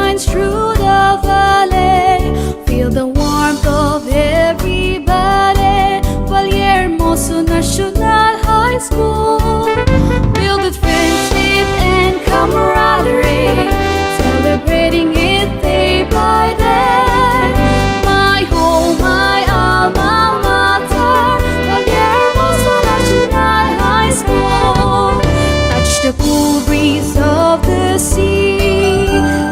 shines through the valley. Feel the warmth of everybody. Vallehermoso National High School, built with friendship and camaraderie, celebrating it day by day. My home, my alma mater, Vallehermoso National High School. Touch the cool breeze of the sea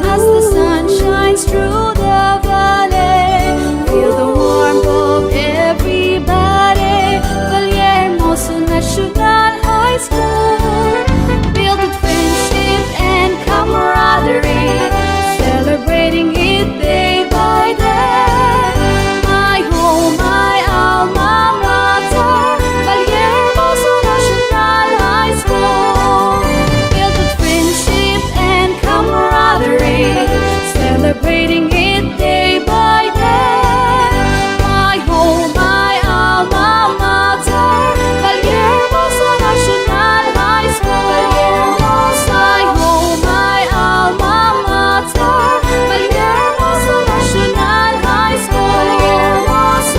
as the sun shines through the valley. Feel the warmth of everybody. Vallehermoso National High School, built with friendship and camaraderie, celebrating it day by day. My home, my alma mater, Vallehermoso National High School, built with friendship and camaraderie, celebrating it day by day. My home, my alma mater, Vallehermoso National High School. My home, my alma mater, Vallehermoso National High School.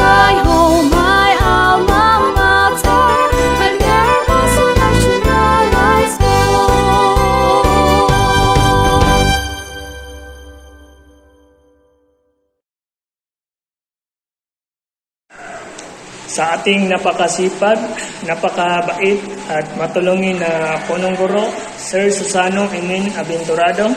My home, my alma mater, Vallehermoso National High School. Sa ating napakasipag, napakabait at matulungin na punong guro, Sir Susano Emin Aventurado,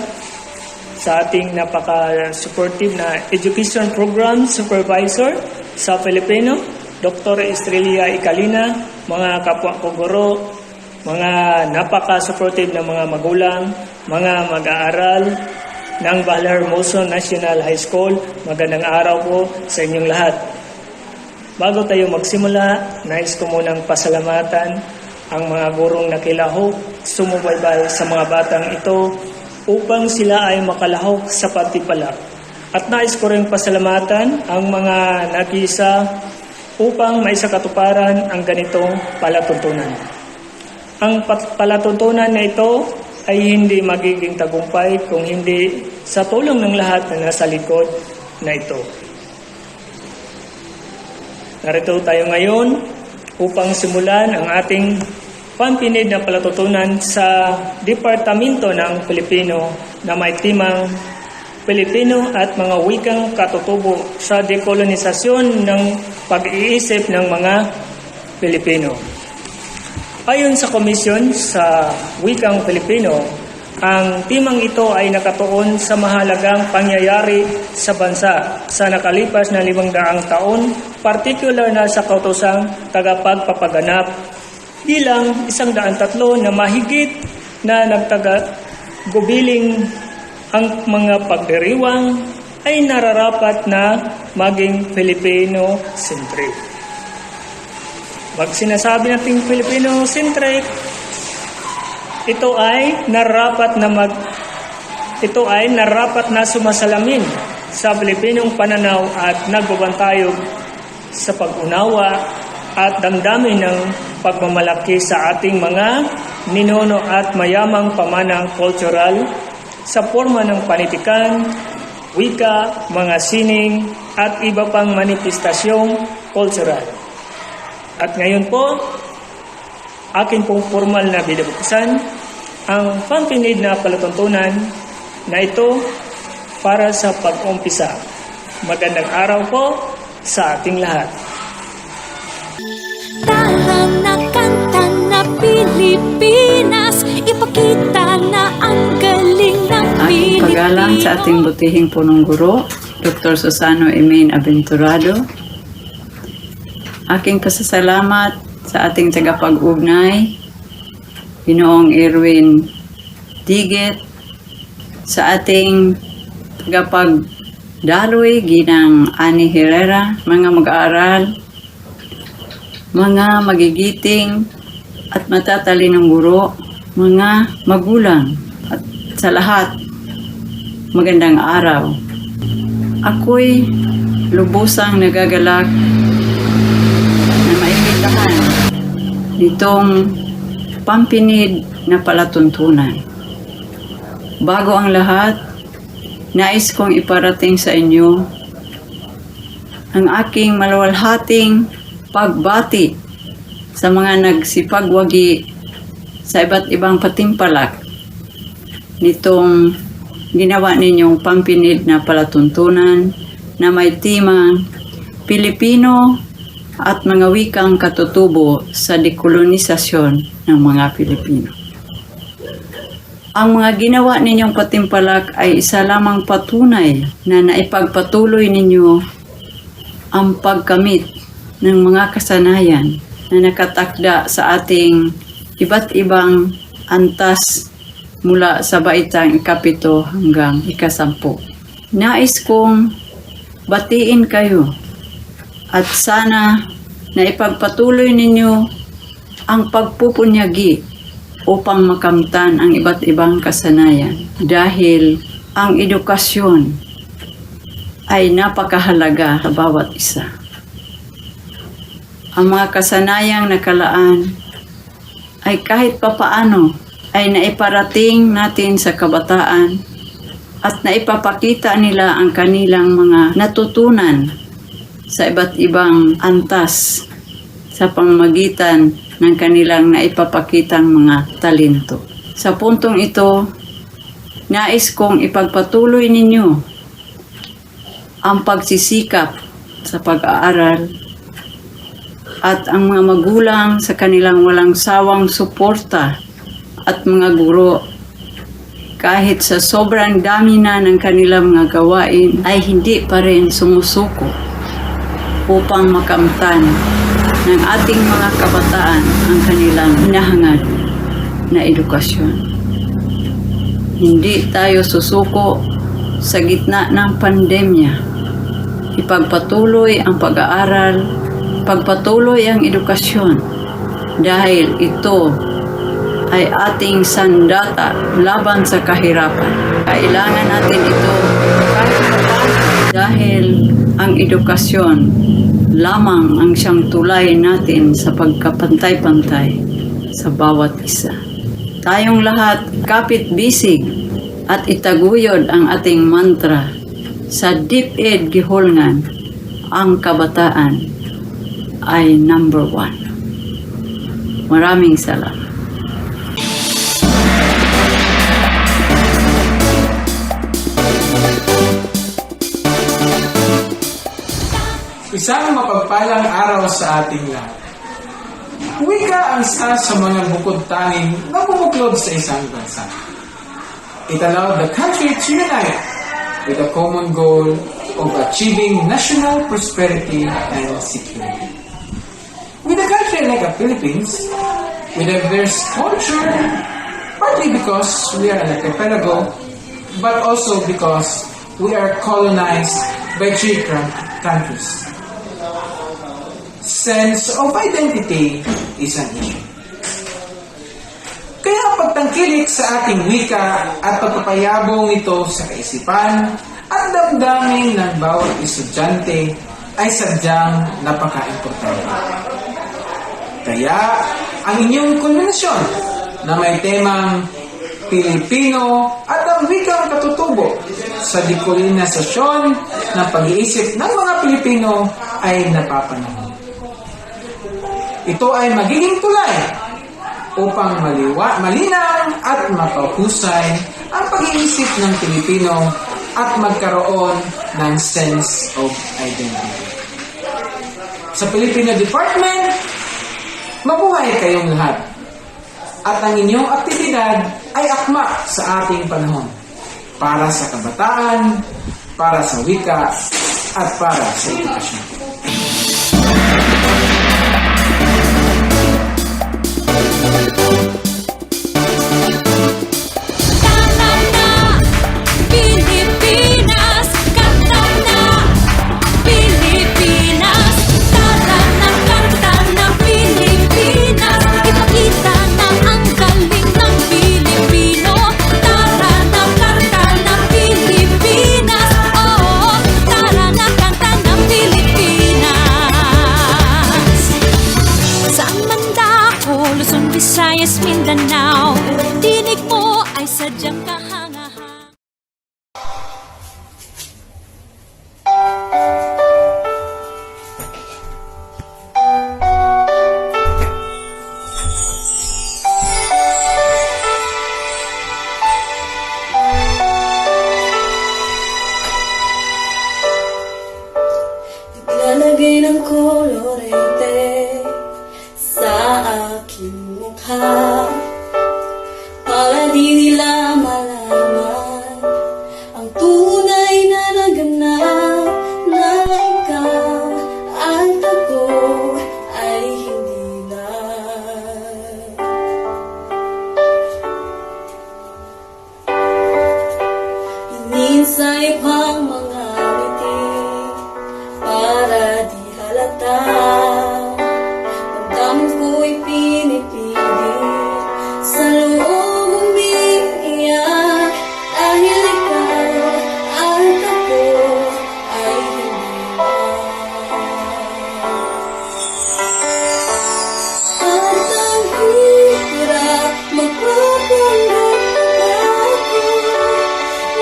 sa ating napaka-supportive na Education Program Supervisor sa Filipino, Dr. Estrella Icalina, mga kapwa ko guro, mga napaka-supportive na mga magulang, mga mag-aaral ng Vallehermoso National High School, magandang araw po sa inyong lahat. Bago tayo magsimula, nais ko munang pasalamatan ang mga gurong nakilahok, sumubaybay sa mga batang ito upang sila ay makalahok sa pagtipala. At nais ko rin pasalamatan ang mga nakisa upang maisakatuparan ang ganitong palatuntunan. Ang palatuntunan na ito ay hindi magiging tagumpay kung hindi sa tulong ng lahat na nasa likod na ito. Narito tayo ngayon upang simulan ang ating pampinig na palatuntunan sa Departamento ng Pilipino na may timang Pilipino at mga wikang katutubo sa dekolonisasyon ng pag-iisip ng mga Pilipino. Ayon sa komisyon sa wikang Pilipino, ang timang ito ay nakatuon sa mahalagang pangyayari sa bansa sa nakalipas na 500 taon, partikular na sa kautosang tagapagpapaganap bilang 103 na mahigit na nagtaga-gubiling ang mga pagdiriwang ay nararapat na maging Filipino-centric. Pag sinasabi nating Filipino-centric, ito ay nararapat na sumasalamin sa Pilipinong pananaw at nagbabantayog sa pag-unawa at damdamin ng pagmamalaki sa ating mga ninuno at mayamang pamanang kultural sa forma ng panitikan, wika, mga sining at iba pang manifestasyong kultural. At ngayon po, akin pong formal na binubuksan ang pampinig na palatuntunan na ito para sa pag-umpisa. Magandang araw po sa ating lahat. Tahan na kanta na Pilipinas, ipakita na ang galing ng Aking paggalang sa ating butihing punong guro, Dr. Susano Emin Aventurado. Aking pasasalamat sa ating tagapag-ugnay, Ginoong Erwin Diget, sa ating tagapagdaloy, Ginang Ani Herrera, mga mag-aaral, mga magigiting at matatalinong guro, mga magulang, at sa lahat, magandang araw. Ako'y lubusang nagagalak na maimitahan nitong pampinig na palatuntunan. Bago ang lahat, nais kong iparating sa inyo ang aking maluwalhating pagbati sa mga nagsipagwagi sa iba't ibang patimpalak nitong ginawa ninyong pampinid na palatuntunan na may timang Pilipino at mga wikang katutubo sa dekolonisasyon ng mga Pilipino. Ang mga ginawa ninyong patimpalak ay isa lamang patunay na naipagpatuloy ninyo ang pagkamit ng mga kasanayan na nakatakda sa ating iba't ibang antas mula sa baitang ikapito hanggang ikasampu. Nais kong batiin kayo at sana na ipagpatuloy ninyo ang pagpupunyagi upang makamtan ang iba't ibang kasanayan dahil ang edukasyon ay napakahalaga sa bawat isa. Ang mga kasanayang nakalaan ay kahit papaano ay naiparating natin sa kabataan at naipapakita nila ang kanilang mga natutunan sa iba't ibang antas sa pamamagitan ng kanilang naipapakitang mga talento. Sa puntong ito, nais kong ipagpatuloy ninyo ang pagsisikap sa pag-aaral at ang mga magulang sa kanilang walang sawang suporta at mga guro kahit sa sobrang dami na ng kanilang mga gawain ay hindi pa rin sumusuko upang makamtan ng ating mga kabataan ang kanilang hinahangad na edukasyon. Hindi tayo susuko sa gitna ng pandemya. Ipagpatuloy ang pag-aaral, pagpatuloy ang edukasyon dahil ito ay ating sandata laban sa kahirapan. Kailangan natin ito kahit paano dahil ang edukasyon lamang ang siyang tulay natin sa pagkapantay-pantay sa bawat isa. Tayong lahat kapit-bisig at itaguyod ang ating mantra sa DepEd gihulngan, ang kabataan ay number 1. Maraming salamat. Isang mapagpalang araw sa ating lahat. Wika ang isa sa mga bukod tanging na bumuklod sa isang bansa. It allowed the country to unite with a common goal of achieving national prosperity and security. With a country like the Philippines, with a diverse culture, partly because we are an archipelago, but also because we are colonized by 3 countries. Sense of identity is an issue. Kaya ang pagtangkilik sa ating wika at pagpapayabong nito sa kaisipan at damdamin ng bawat estudyante ay sadyang napaka-importante. Kaya ang inyong kulminasyon na may temang Pilipino at ang wikang katutubo sa dekolonisasyon ng pag-iisip ng mga Pilipino ay napapanahon. Ito ay magiging tulay upang malinaw at mapahusay ang pag-iisip ng Pilipino at magkaroon ng sense of identity. Sa Filipino Department, mabuhay kayong lahat. At ang inyong aktibidad ay akma sa ating panahon para sa kabataan, para sa wika, at para sa edukasyon. Pilipinas, kanta na Pilipinas, tara na kanta na Pilipinas, ipakita na ang galing ng Pilipino, tara na kanta na Pilipinas, oh, tara na kanta na Pilipinas. kolorete sa aking mukha para di nila malaman ang tunay na naganap na ikaw at ako ay hindi na. Ininsay pang mga ngiti para di halata. Damdamin ko'y pinipilit sa loob umiiyak dahil ikaw at ako ay hindi na. At ang hirap magpapanggap ako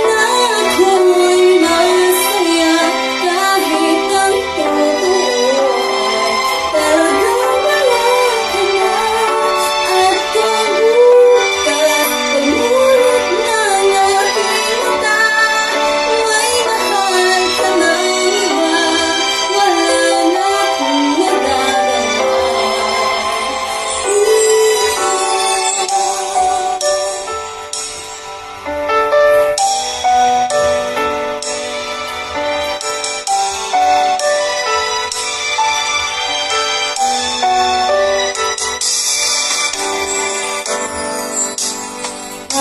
na ako'y masaya kahit ang totoo ay talagang wala ka na. At kung bukas pagmulot ng aking mata, may mahal ka ng iba, wala na akong magagawa.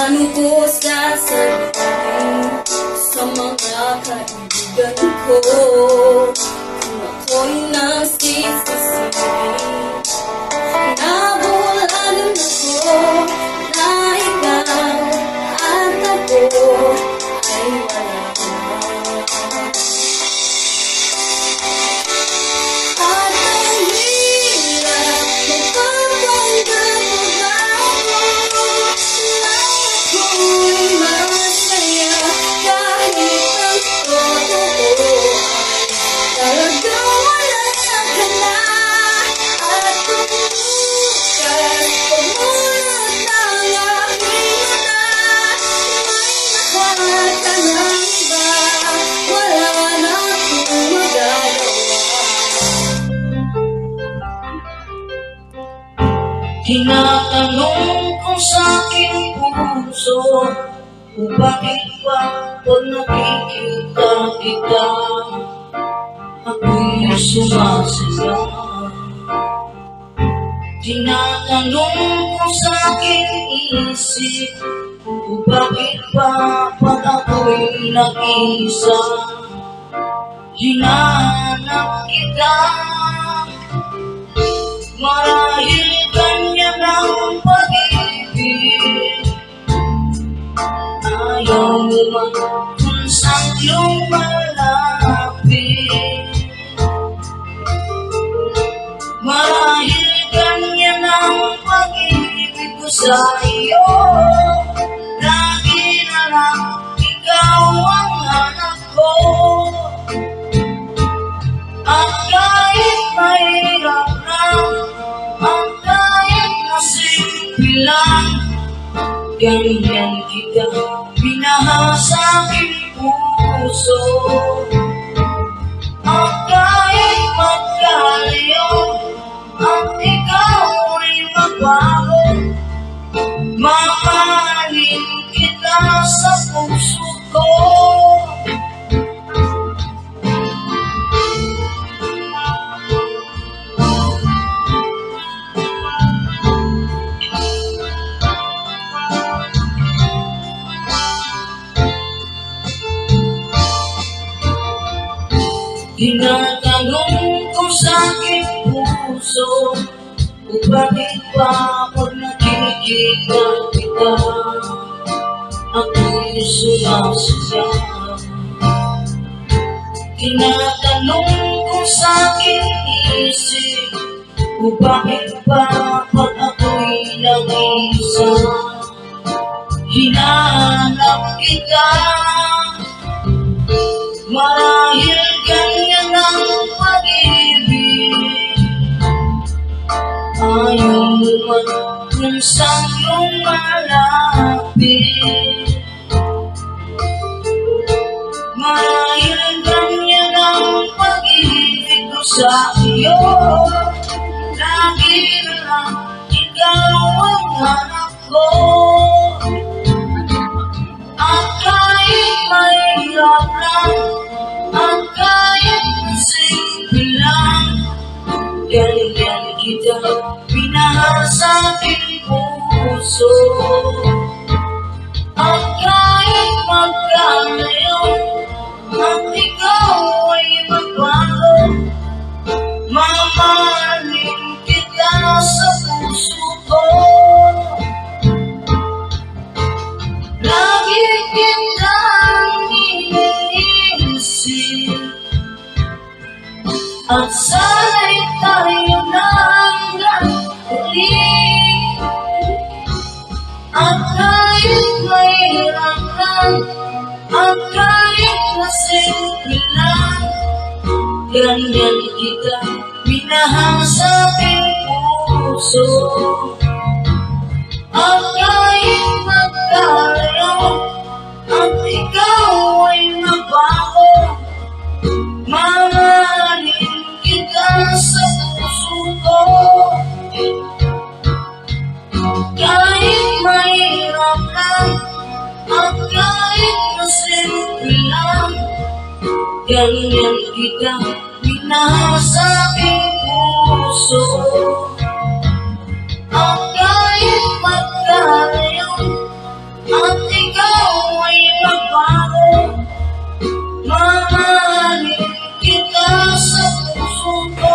Ano ko sasabihin sa mga kaibigan ko kung ako'y nasisisihin? Nabulanan ako na ikaw at ako ay wala na. At ang hirap magpapanggap ako na ako'y masaya kahit ang totoo ay talagang wala ka na. At kung bukas pagmulot ng aking mata, may mahal ka ng iba, wala na akong magagawa. Tinatanong ko sa aking puso kung bakit ba pag nakikita kita ako'y sumasaya. Tinatanong ko sa aking isip kung bakit ba pag ako'y nag-isa hinahanap kita. Marahil kanya ng pag-ibig, ayaw mo man kung saan lumalapit. Marahil kanya ng pag-ibig ko sa iyo, lagi na lang ikaw ang anak ko. At kahit mahirap na, at kahit nasimple lang, ganyan kita minahal sa aking puso. At kahit magkalayo, at ikaw ay magbago, mamahalin kita sa puso ko. Tinatanong ko sa aking puso kung bakit ba pag nakikita kita ako'y sumasaya. Tinatanong ko sa aking isip kung bakit ba pag ako'y nag-isa hinahanap kita. Marahil ganyan ang pag-ibig, ayaw mo man kung saan lumalapit. Marahil ganyan ang pag-ibig ko sa iyo, tayo. Lagi lang ikaw ang hanap ko. At kahit mahirap lang, at kahit simple lang, galing-galing kita pinahal sa aking puso. At kahit magkalayo, at ikaw ay magbago, mamahalin kita sa puso ko. Lagi kitang iniisip, at sana'y tayo hanggang huli. At kahit mahirap lang, at kahit masimple lang, ganyan kita minahal sa aking puso. At kahit magkalayo, at ikaw ay magbago, mamahalin kita sa puso ko. Kahit mahirap lang, at kahit masimple lang, ganyan kita minahal sa aking puso. At kahit magkalayo, at ikaw ay magbago, mamahalin kita sa puso ko.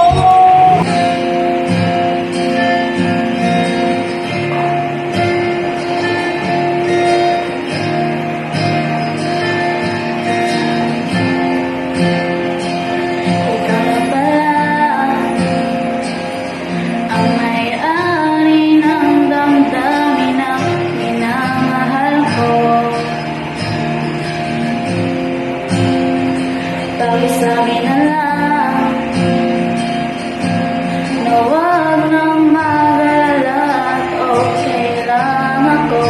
Ikaw na pala ang may-ari ng damdamin na minamahal ko. Pakisabi na lang na huwag nang mag-alala at okay lang ako.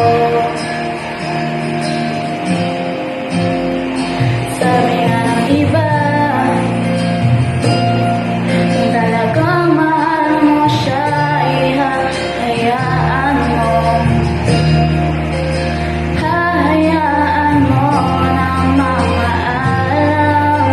Sabi nga ng iba, kung talagang mahal mo siya, ihahayaan mo. Hahayaan mo na mamaalam.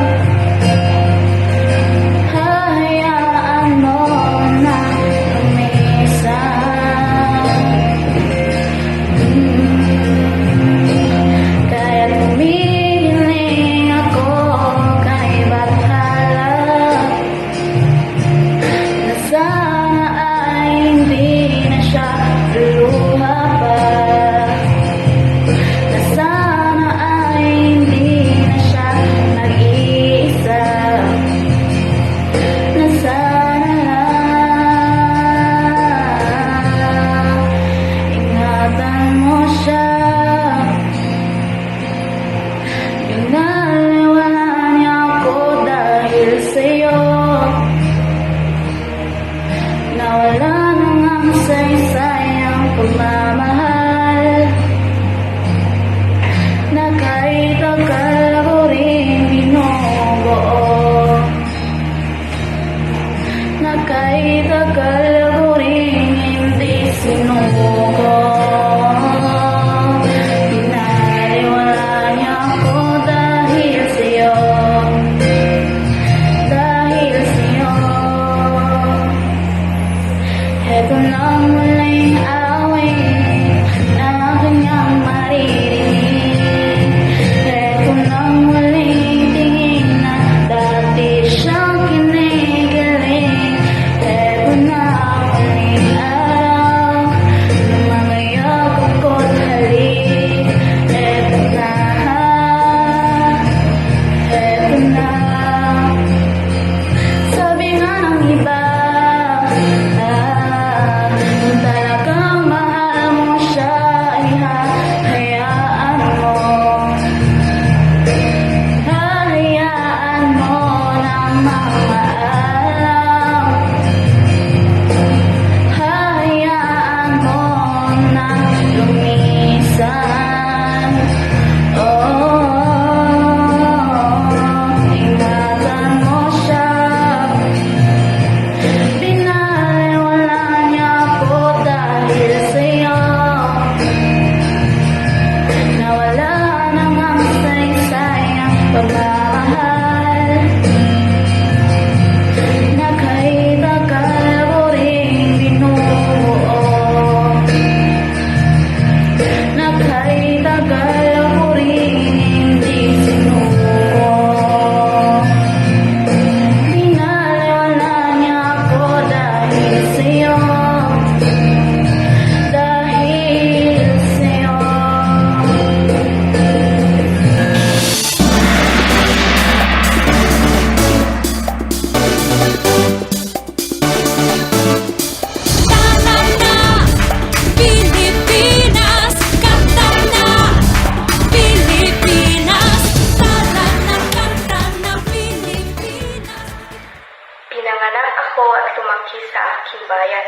aking bayan.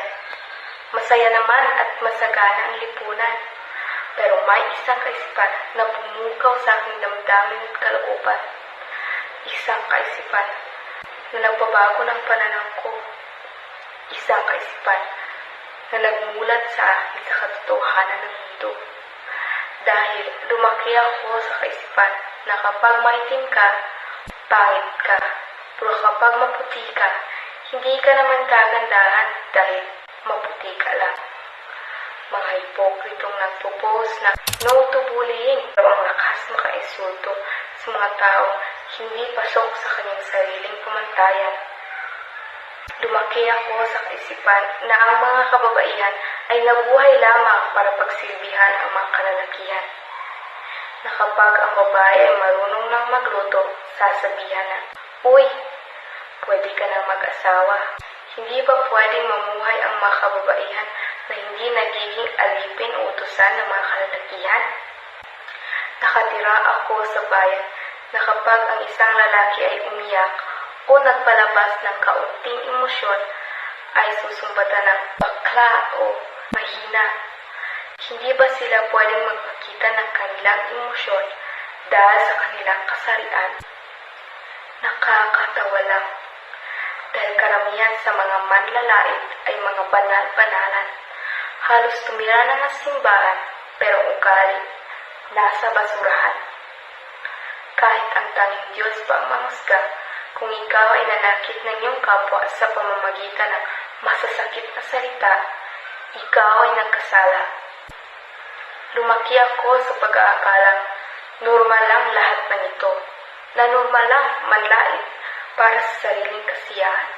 Masaya naman at masagana ang lipunan. Pero may isang kaisipan na pumukaw sa aking damdamin at kalooban. Isang kaisipan na nagbabago ng pananaw ko. Isang kaisipan na nagmulat sa akin sa katotohanan ng mundo. Dahil lumaki ako sa kaisipan na kapag maitim ka, pangit ka. Pero kapag maputi ka, hindi ka naman kagandahan dahil maputi ka lang. Mga hipokritong nagpo-post na no to bullying pero ang lakas makainsulto sa mga tao hindi pasok sa kanyang sariling pamantayan. Lumaki ako sa kaisipan na ang mga kababaihan ay nabuhay lamang para pagsilbihan ang mga kalalakihan. Na kapag ang babae ay marunong nang magluto, sasabihan na, "Uy, pwede ka nang mag-asawa." Hindi ba pwedeng mamuhay ang mga kababaihan na hindi nagiging alipin o utusan ng mga kalalakihan? Nakatira ako sa bayan na kapag ang isang lalaki ay umiyak o nagpalabas ng kaunting emosyon, ay susumbatan ng bakla o mahina. Hindi ba sila pwedeng magpakita ng kanilang emosyon dahil sa kanilang kasarian? Nakakatawa lang. Dahil karamihan sa mga manlalait ay mga banal-banalan. Halos tumira na ng simbahan, pero ugali, nasa basurahan. Kahit ang tanging Diyos pa ang mahusga, kung ikaw ay nanakit ng iyong kapwa sa pamamagitan ng masasakit na salita, ikaw ay nagkasala. Lumaki ako sa pag-aakalang normal lang lahat ng ito, na normal lang manlait para sa sariling kasiyahan.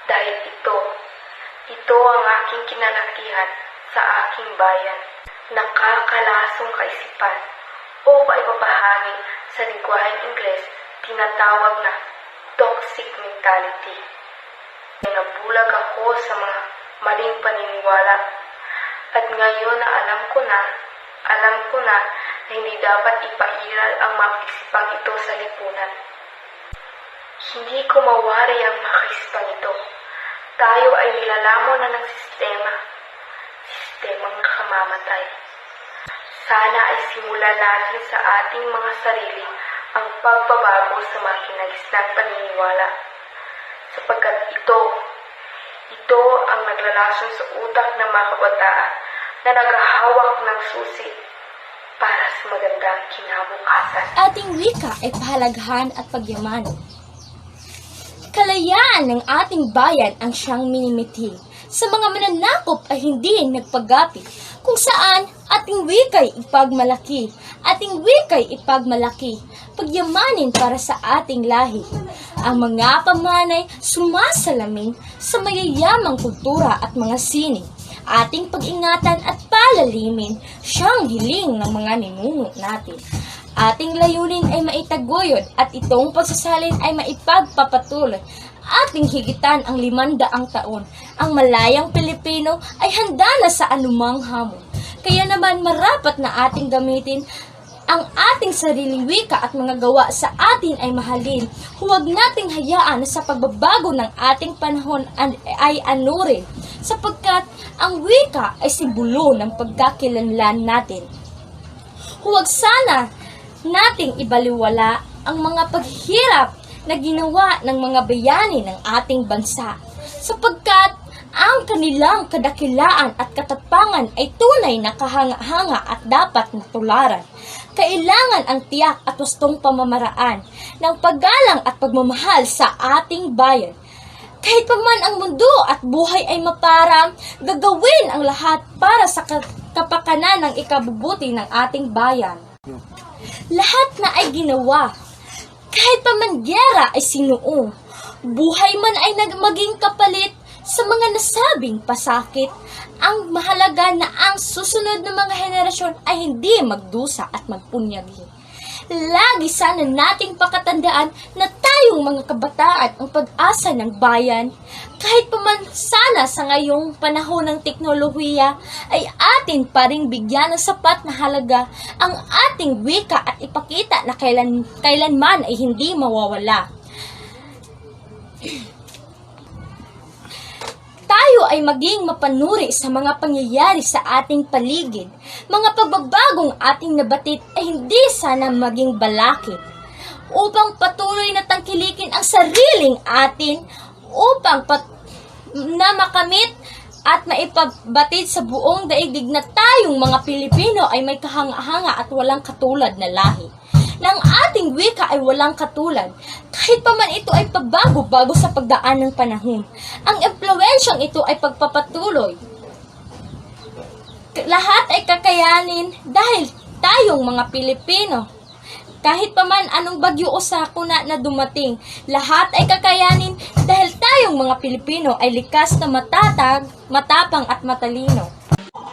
Dahil ito ang aking kinalakihan sa aking bayan. Nakakalasong kaisipan o kaipapahangin sa lingwaheng Ingles tinatawag na toxic mentality. Nabulag ako sa mga maling paniniwala at ngayon na alam ko na hindi dapat ipairal ang mga kaisipang ito sa lipunan. Hindi ko mawari ang mga kaisipang ito. Tayo ay nilalamon na ng sistemang nakamamatay. Sana ay simulan natin sa ating mga sarili ang pagbabago sa mga kinagisnang paniniwala. Sapagkat ito ang naglalason sa utak ng mga kabataan na naghahawak ng susi para sa magandang kinabukasan. Ating wika ay pahalagahan at pagyamanin. Kalayaan ng ating bayan ang siyang minimiting. Sa mga mananakop ay hindi nagpagapit, kung saan ating wika'y ipagmalaki, pagyamanin para sa ating lahi. Ang mga pamanay sumasalamin sa mayayamang kultura at mga sining. Ating pag-ingatan at palalimin siyang hiling ng mga ninuno natin. Ating layunin ay maitaguyod at itong pagsasalin ay maipagpapatuloy. Ating higitan ang 500 taon. Ang malayang Pilipino ay handa na sa anumang hamon. Kaya naman marapat na ating gamitin ang ating sariling wika at mga gawa sa atin ay mahalin. Huwag nating hayaan na sa pagbabago ng ating panahon ay anurin, sapagkat ang wika ay simbolo ng pagkakilanlan natin. Huwag sana nating ibaliwala ang mga paghirap na ginawa ng mga bayani ng ating bansa, sapagkat ang kanilang kadakilaan at katapangan ay tunay na kahanga-hanga at dapat natularan. Kailangan ang tiyak at wastong pamamaraan ng paggalang at pagmamahal sa ating bayan. Kahit pa man ang mundo at buhay ay maparang, gagawin ang lahat para sa kapakanan ng ikabubuti ng ating bayan. Lahat na ay ginawa. Kahit pa man gyera ay sinuong. Buhay man ay maging kapalit sa mga nasabing pasakit. Ang mahalaga na ang susunod na mga henerasyon ay hindi magdusa at magpunyagi. Lagi sana nating pakatandaan na tayong mga kabataan ang pag-asa ng bayan. Kahit pa man sana sa ngayong panahon ng teknolohiya ay atin pa ring bigyan ng sapat na halaga ang ating wika at ipakita na kailanman ay hindi mawawala. Tayo tayo ay maging mapanuri sa mga pangyayari sa ating paligid. Mga pagbabagong ating nabatid ay hindi sana maging balakid upang patuloy na tangkilikin ang sariling atin upang na makamit at maipabatid sa buong daigdig na tayong mga Pilipino ay may kahanga-hanga at walang katulad na lahi. Na ang ating wika ay walang katulad, kahit pa man ito ay pabago-bago sa pagdaan ng panahon. Ang impluwensyang ito ay pagpapatuloy. Lahat ay kakayanin dahil tayong mga Pilipino. Kahit pa man anong bagyo o sakuna na dumating, lahat ay kakayanin dahil tayong mga Pilipino ay likas na matatag, matapang at matalino.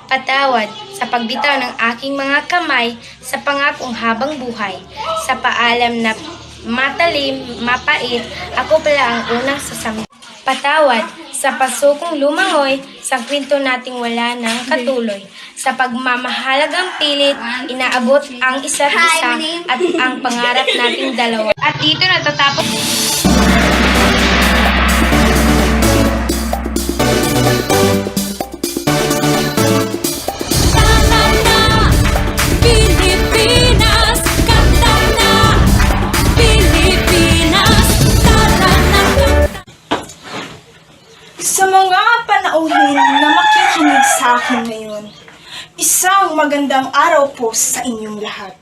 Patawad sa pagbitaw ng aking mga kamay sa pangakong habang buhay, sa paalam na matalim, mapait, ako pala ang unang sasampa. Patawad sa pasukong lumangoy sa kwento nating wala ng katuloy, sa pagmamahalagang pilit, inaabot ang isa't isa at ang pangarap nating dalawa. At dito natatapos. Sa mga panauhin na makikinig sa akin ngayon, isang magandang araw po sa inyong lahat.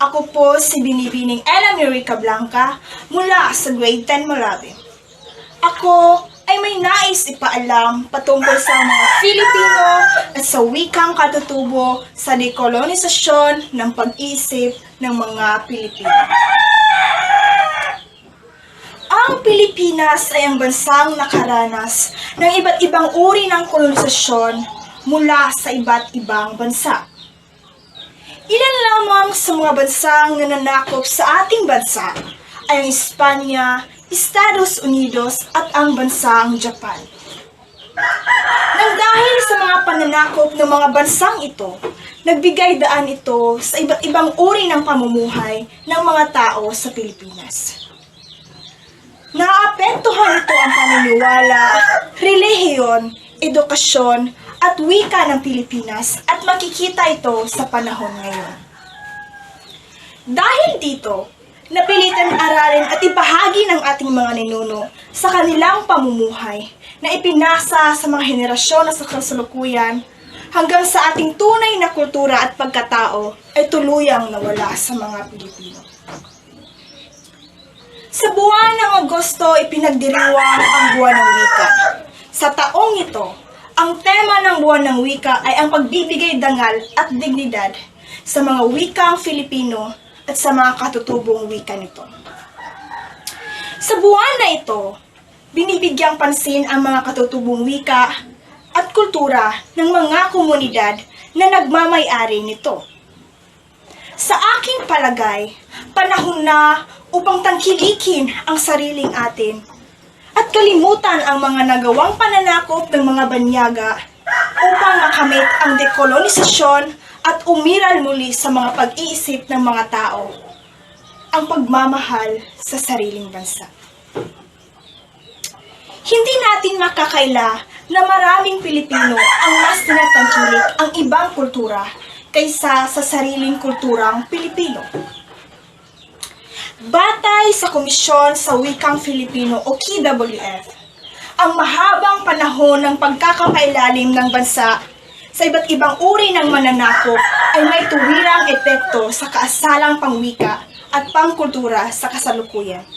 Ako po si Binibining Ella Mirica Blanca mula sa Grade 10 Morabe. Ako ay may nais ipaalam patungkol sa mga Filipino at sa wikang katutubo sa dekolonisasyon ng pag-iisip ng mga Pilipino. Ang Pilipinas ay ang bansang nakaranas ng iba't ibang uri ng kolonisasyon mula sa iba't ibang bansa. Ilan lamang sa mga bansang nananakop sa ating bansa ay ang Espanya, Estados Unidos at ang bansang Japan. Nang dahil sa mga pananakop ng mga bansang ito, nagbigay daan ito sa iba't ibang uri ng pamumuhay ng mga tao sa Pilipinas. Naapektuhan ito ang paniniwala, relihiyon, edukasyon, at wika ng Pilipinas at makikita ito sa panahon ngayon. Dahil dito, napilitan aralin at ibahagi ng ating mga ninuno sa kanilang pamumuhay na ipinasa sa mga henerasyon na sa kasalukuyan hanggang sa ating tunay na kultura at pagkatao ay tuluyang nawala sa mga Pilipino. Sa buwan ng Agosto, ipinagdiriwang ang Buwan ng Wika. Sa taong ito, ang tema ng Buwan ng Wika ay ang pagbibigay dangal at dignidad sa mga wikang Filipino at sa mga katutubong wika nito. Sa buwan na ito, binibigyang pansin ang mga katutubong wika at kultura ng mga komunidad na nagmamay-ari nito. Sa aking palagay, panahon na upang tangkilikin ang sariling atin at kalimutan ang mga nagawang pananakop ng mga banyaga upang makamit ang dekolonisasyon at umiral muli sa mga pag-iisip ng mga tao ang pagmamahal sa sariling bansa. Hindi natin makakaila na maraming Pilipino ang mas tinatangkilik ang ibang kultura kaysa sa sariling kulturang Pilipino. Batay sa Komisyon sa Wikang Filipino o KWF, ang mahabang panahon ng pagkakapailalim ng bansa sa iba't ibang uri ng mananakop ay may tuwirang epekto sa kaasalang pangwika at pangkultura sa kasalukuyan.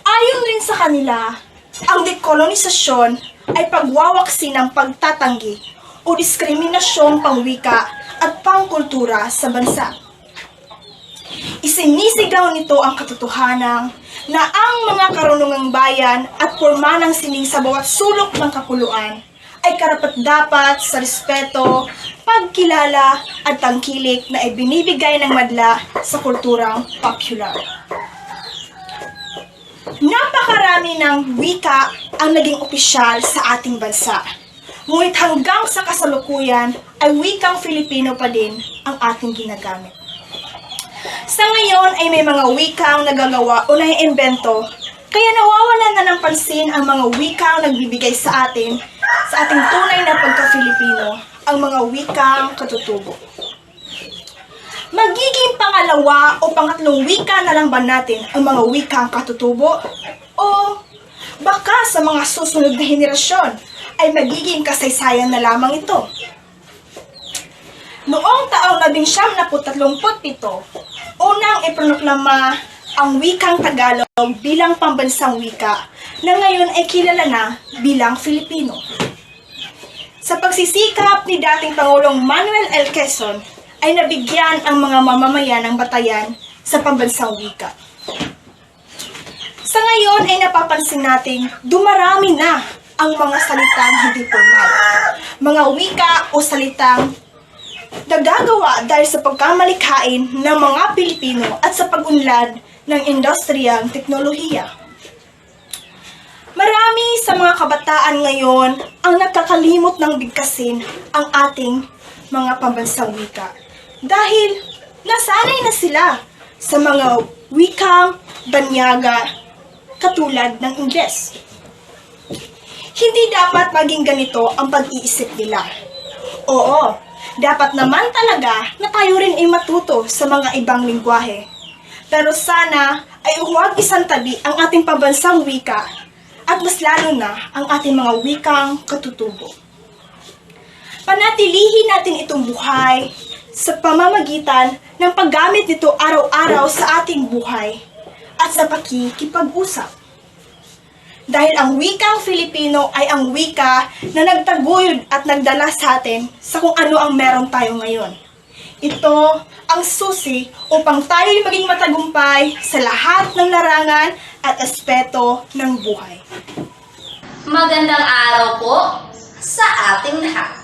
Ayon rin sa kanila, ang dekolonisasyon ay pagwawaksin ng pagtatanggi o diskriminasyong pangwika at pangkultura sa bansa. Isinisigaw nito ang katotohanan na ang mga karunungang bayan at porma ng sining sa bawat sulok ng kapuluan ay karapat-dapat sa respeto, pagkilala at tangkilik na ibinibigay ng madla sa kulturang popular. Napakarami ng wika ang naging opisyal sa ating bansa. Ngunit hanggang sa kasalukuyan ay wikang Filipino pa din ang ating ginagamit. Sa ngayon ay may mga wikang nagagawa o naiimbento, Kaya nawawalan na ng pansin ang mga wikang nagbibigay sa atin, sa ating tunay na pagka-Filipino, ang mga wikang katutubo. Magiging pangalawa o pangatlong wika na lang ba natin ang mga wikang katutubo? O baka sa mga susunod na henerasyon ay magiging kasaysayan na lamang ito? Noong taong 1937, unang ipronoklama ang wikang Tagalog bilang pambansang wika na ngayon ay kilala na bilang Filipino. Sa pagsisikap ni dating Pangulong Manuel L. Quezon ay nabigyan ang mga mamamayan ng batayan sa pambansang wika. Sa ngayon ay napapansin nating dumarami na ang mga salitang hindi formal, mga wika o salitang nagagawa dahil sa pagkamalikhain ng mga Pilipino at sa pag-unlad ng industriyang teknolohiya. Marami sa mga kabataan ngayon ang nakakalimot ng bigkasin ang ating mga pambansang wika dahil nasanay na sila sa mga wikang banyaga katulad ng Ingles. Hindi dapat maging ganito ang pag-iisip nila. Oo, dapat naman talaga na tayo rin ay matuto sa mga ibang lingwahe. Pero sana ay huwag isantabi ang ating pambansang wika at mas lalo na ang ating mga wikang katutubo. Panatilihin natin itong buhay sa pamamagitan ng paggamit nito araw-araw sa ating buhay at sa pakikipag-usap. Dahil ang wikang Filipino ay ang wika na nagtaguyod at nagdala sa atin sa kung ano ang meron tayo ngayon. Ito ang susi upang tayo'y maging matagumpay sa lahat ng larangan at aspeto ng buhay. Magandang araw po sa ating lahat.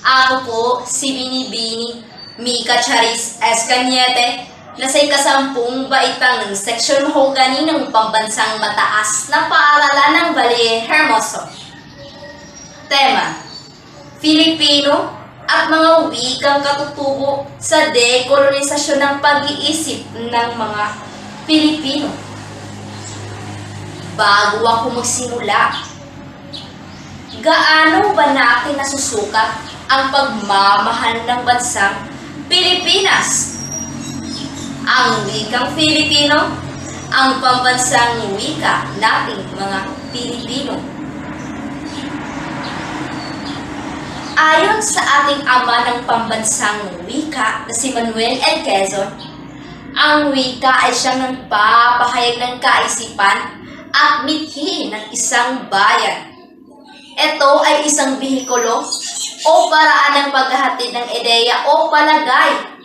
Ako po si Binibini Mika Charis Escaniete na sa ikasampung baitang ng Seksyon Mahogani ng Pambansang Mataas na Paaralan ng Valle Hermoso. Tema: Filipino at mga wikang katutubo sa dekolonisasyon ng pag-iisip ng mga Pilipino. Bago ako magsimula, gaano ba natin nasusukat ang pagmamahal ng bansang Pilipinas? Ang wikang Filipino, ang pambansang wika nating mga Pilipino. Ayon sa ating ama ng pambansang wika na si Manuel L. Quezon, ang wika ay siyang nagpapahayag ng kaisipan at mithi ng isang bayan. Ito ay isang bihikulo o paraan ng paghahatid ng ideya o palagay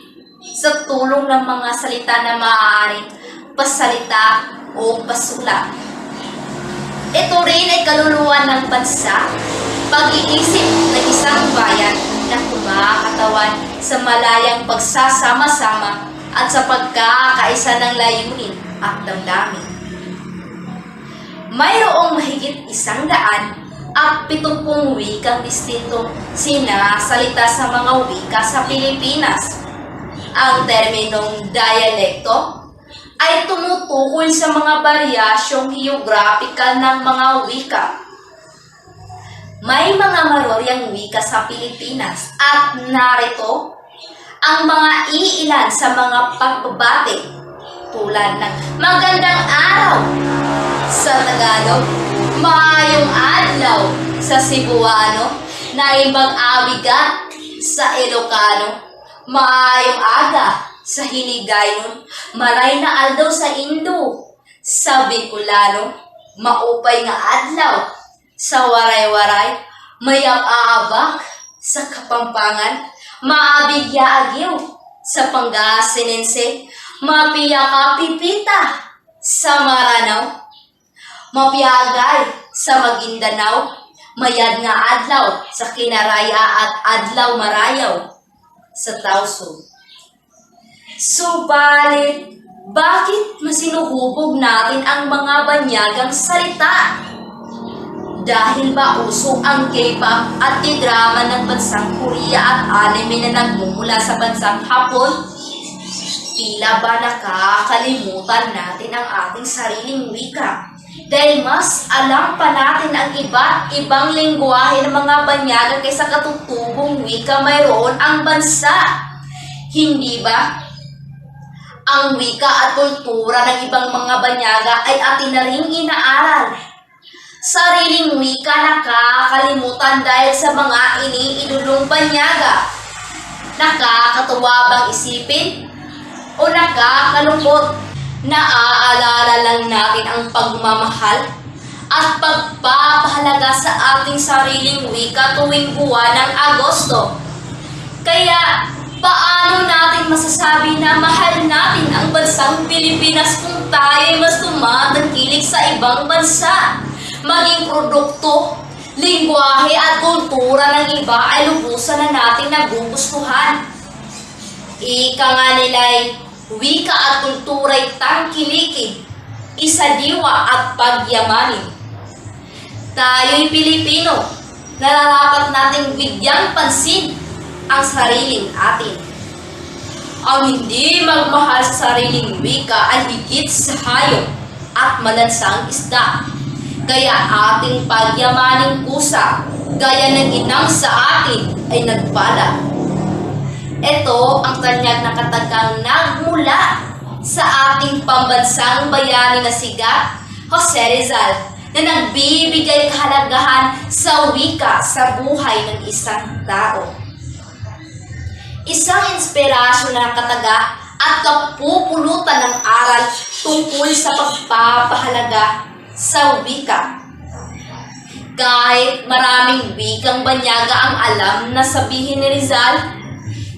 sa tulong ng mga salita na maaaring pasalita o pasulat. Ito rin ay kaluluwa ng bansa, pag-iisip ng isang bayan na kumakatawan sa malayang pagsasama-sama at sa pagkakaisa ng layunin at damdamin. Mayroong mahigit 170 wikang distintong sinasalita sa mga wika sa Pilipinas. Ang terminong dialekto ay tumutukoy sa mga baryasyong geographical ng mga wika. May mga maroryang wika sa Pilipinas at narito ang mga iilan sa mga pagbabati tulad ng magandang araw sa Tagalog, maayong adlaw sa Cebuano, naibang abigat sa Ilocano, maayong aga sa Hiligaynon, maray na aldaw sa Indo, sa Bicolano, maupay nga adlaw sa Waray-Waray, mayap-aabak sa Kapampangan, maabigya agyo sa Pangasinense, mapiyaka-pipita sa Maranao, mapiyagay sa Maguindanao, mayad nga adlaw sa Kinaraya at adlaw marayaw sa Tausug. Subalit, bakit masinuhubog natin ang mga banyagang salita? Dahil ba uso ang K-pop at K-drama ng bansang Korea at anime na nagmumula sa bansang Hapon? Tila ba nakakalimutan natin ang ating sariling wika? Dahil mas alam pa natin ang iba't ibang lengguwahe ng mga banyaga kaysa katutubong wika mayroon ang bansa. Hindi ba? Ang wika at kultura ng ibang mga banyaga ay atin na ring inaaral. Sariling wika nakakalimutan dahil sa mga iniidulong banyaga. Nakakatuwa bang isipin? O nakakalungkot? Naaalala lang natin ang pagmamahal at pagpapahalaga sa ating sariling wika tuwing buwan ng Agosto. Kaya, paano natin masasabi na mahal natin ang bansang Pilipinas kung tayo mas tumatangkilik sa ibang bansa? Maging produkto, lingwahe at kultura ng iba ay lubusan na natin nagugustuhan. Ika nga nila'y, wika at kultura'y tangkilikin, isadiwa at pagyamanin. Tayo'y Pilipino, nararapat nating bigyang pansin ang sariling atin. Ang hindi magmahal sa sariling wika ay higit sa hayop at malansang isda. Kaya ating pagyamaning kusa, gaya ng inang sa atin ay nagpala. Ito ang tanyag na katagang nagmula sa ating pambansang bayani na siga, Jose Rizal, na nagbibigay kahalagahan sa wika sa buhay ng isang tao. Isang inspirasyon na kataga at kapupulutan ng aral tungkol sa pagpapahalaga sa wika. Kahit maraming wikang banyaga ang alam na sabihin ni Rizal,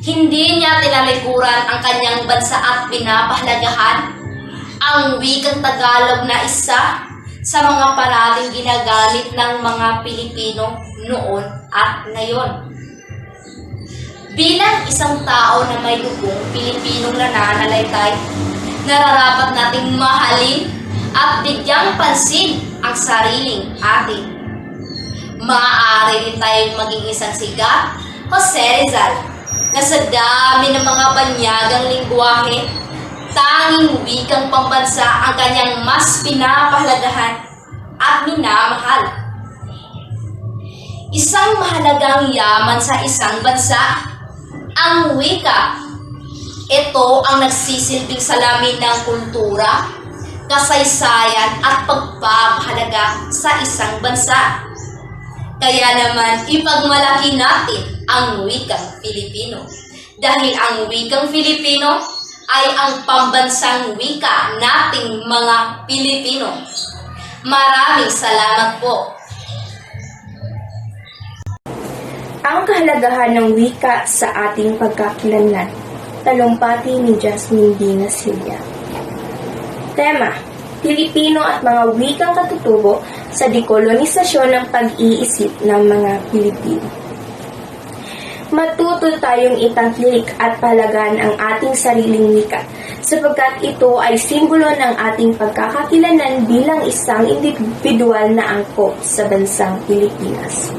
hindi niya tinalikuran ang kanyang bansa at pinapahalagahan ang wikang Tagalog na isa sa mga parating ginagamit ng mga Pilipino noon at ngayon. Bilang isang tao na may dugong Pilipinong nananalaytay, nararapat nating mahalin at bigyang pansin ang sariling atin. Maaari rin tayong maging isang sigat, Jose Rizal, na sa dami ng mga banyagang lingwahe, tanging wikang pambansa ang kanyang mas pinapahalagahan at minamahal. Isang mahalagang yaman sa isang bansa, ang wika. Ito ang nagsisilbing salamin ng kultura, kasaysayan at pagpapahalaga sa isang bansa. Kaya naman ipagmalaki natin ang wikang Filipino. Dahil ang wikang Filipino ay ang pambansang wika nating mga Pilipino. Maraming salamat po. Ang kahalagahan ng wika sa ating pagkakilanlan. Talumpati ni Jasmine Dina Silya. Tema: Pilipino at mga wikang katutubo sa dekolonisasyon ng pag-iisip ng mga Pilipino. Matuto tayong itangkilik at palagan ang ating sariling wika sapagkat ito ay simbolo ng ating pagkakakilanlan bilang isang individual na angkop sa bansang Pilipinas.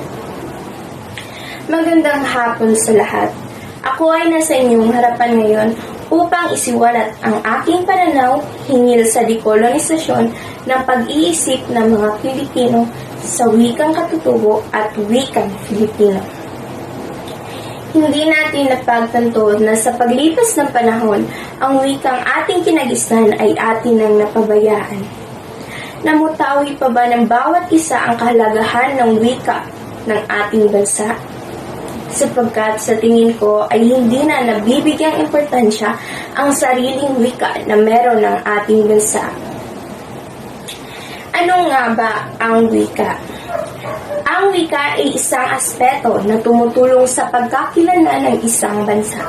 Magandang hapon sa lahat. Ako ay nasa inyong harapan ngayon upang isiwalat ang aking pananaw hinggil sa dekolonisasyon ng pag-iisip ng mga Pilipino sa wikang katutubo at wikang Filipino. Hindi natin napagtanto na sa paglipas ng panahon, ang wikang ating kinagisnan ay atin nang napabayaan. Namutawi pa ba ng bawat isa ang kahalagahan ng wika ng ating bansa? Sapagkat sa tingin ko ay hindi na nabibigyang importansya ang sariling wika na meron ng ating bansa. Ano nga ba ang wika? Ang wika ay isang aspeto na tumutulong sa pagkakilanlan ng isang bansa.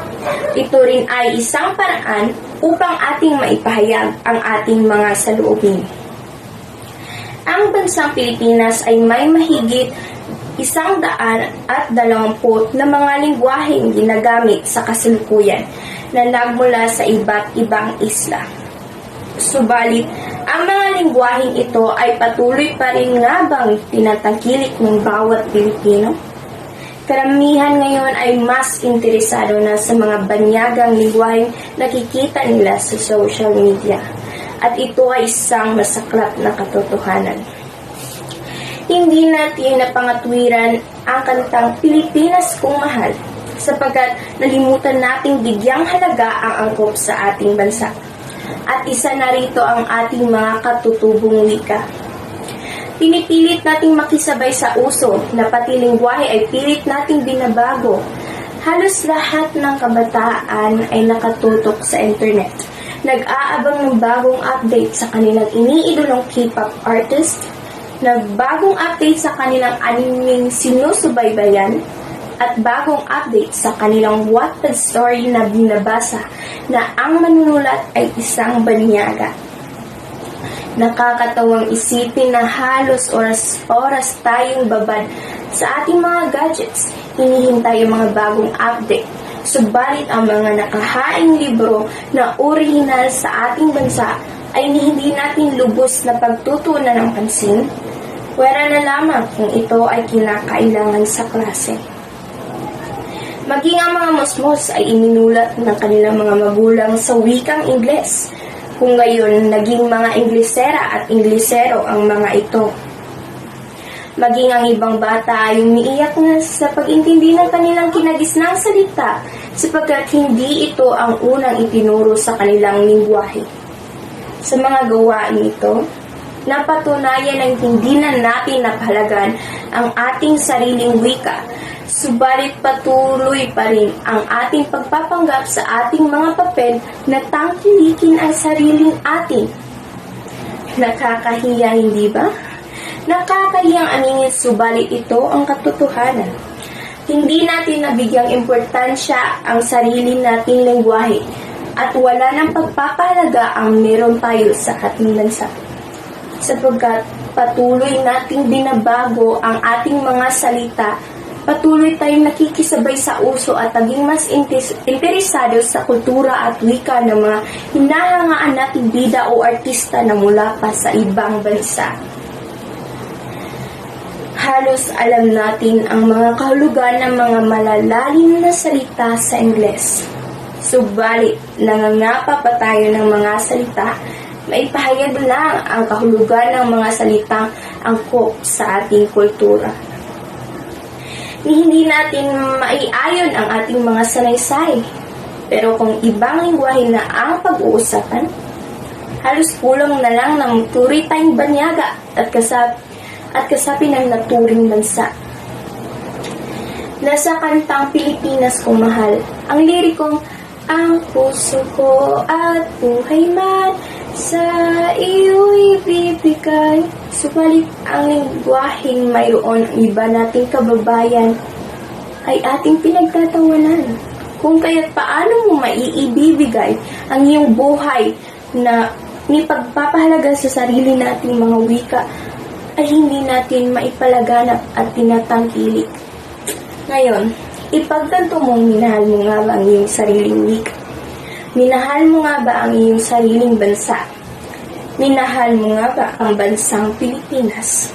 Ito rin ay isang paraan upang ating maipahayag ang ating mga saloobin. Ang bansang Pilipinas ay may mahigit 120 na mga lingwaheng ginagamit sa kasalukuyan na nagmula sa iba't ibang isla. Subalit, ang mga lingwaheng ito ay patuloy pa rin nga bang tinatangkilik ng bawat Pilipino? Karamihan ngayon ay mas interesado na sa mga banyagang lingwaheng nakikita nila sa social media. At ito ay isang masaklap na katotohanan. Hindi natin napangatwiran ang kantang Pilipinas Kong Mahal sapagkat nalimutan nating bigyang halaga ang angkop sa ating bansa. At isa na rito ang ating mga katutubong wika. Pinipilit nating makisabay sa uso na pati lingwahe ay pilit nating binabago. Halos lahat ng kabataan ay nakatutok sa internet. Nag-aabang ng bagong update sa kanilang iniidolong K-pop artist, nagbagong update sa kanilang animing sinusubaybayan, at bagong update sa kanilang Wattpad story na binabasa na ang manunulat ay isang banyaga. Nakakatawang isipin na halos oras-oras tayong babad sa ating mga gadgets, hinihintay ang mga bagong update. Subalit ang mga nakahaing libro na orihinal sa ating bansa ay hindi natin lubos na pagtutunan ng pansin, wala na lamang kung ito ay kinakailangan sa klase. Maging ang mga mosmos ay iminulat ng kanilang mga magulang sa wikang Ingles, kung ngayon naging mga Inglesera at Inglesero ang mga ito. Maging ang ibang bata ay umiiyak na sa pag-intindi ng kanilang kinagisnang salita sapagkat hindi ito ang unang itinuro sa kanilang lingwahe. Sa mga gawain ito, napatunayan na hindi na natin napahalagan ang ating sariling wika, subalit patuloy pa rin ang ating pagpapanggap sa ating mga papel na tangkilikin ang sariling atin. Nakakahiya, hindi ba? Nakakahiyang aminin, subalit ito ang katotohanan. Hindi natin nabigyang importansya ang sarili nating lengguwahe at wala nang pagpapahalaga ang meron tayo sa ating bansa. Sapagkat patuloy nating binabago ang ating mga salita, patuloy tayong nakikisabay sa uso at naging mas interesado sa kultura at wika ng mga hinahangaan nating bida o artista na mula pa sa ibang bansa. Halos alam natin ang mga kahulugan ng mga malalalim na salita sa Ingles. Subalit, nangangapa pa tayo ng mga salita, maipahayag lang ang kahulugan ng mga salitang angkop sa ating kultura. Hindi natin maiayon ang ating mga sanaysay. Pero kung ibang lingwahe na ang pag-uusapan, halos kulang na lang ng turi tayong banyaga at kasapi ng naturing bansa. Nasa kantang Pilipinas Kong Mahal, ang lirikong, ang puso ko at buhay man sa iyo'y ibibigay. Subalit ang lingwaheng mayroon ang iba nating kababayan ay ating pinagtatawanan. Kung kaya't paano mo maiibibigay ang iyong buhay na nipagpapahalaga sa sarili nating mga wika ay hindi natin maipalaganap at tinatangkilik. Ngayon, ipagtanto mong minahal mo nga ba ang iyong sariling wika? Minahal mo nga ba ang iyong sariling bansa? Minahal mo nga ba ang bansang Pilipinas?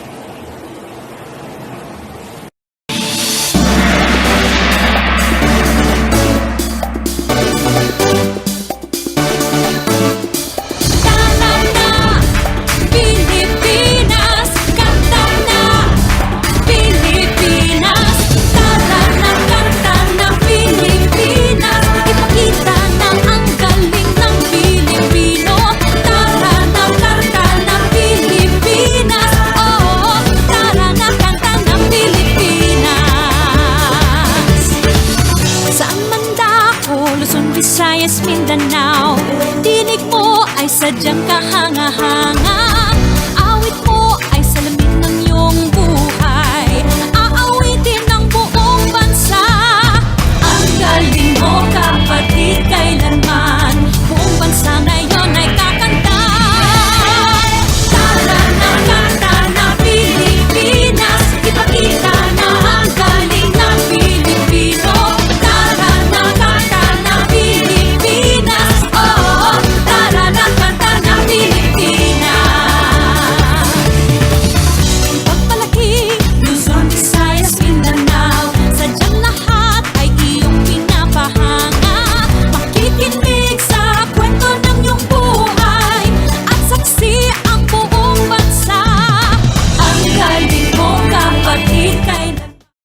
Visayas, Mindanao, tinig mo ay sadyang kahanga-hanga.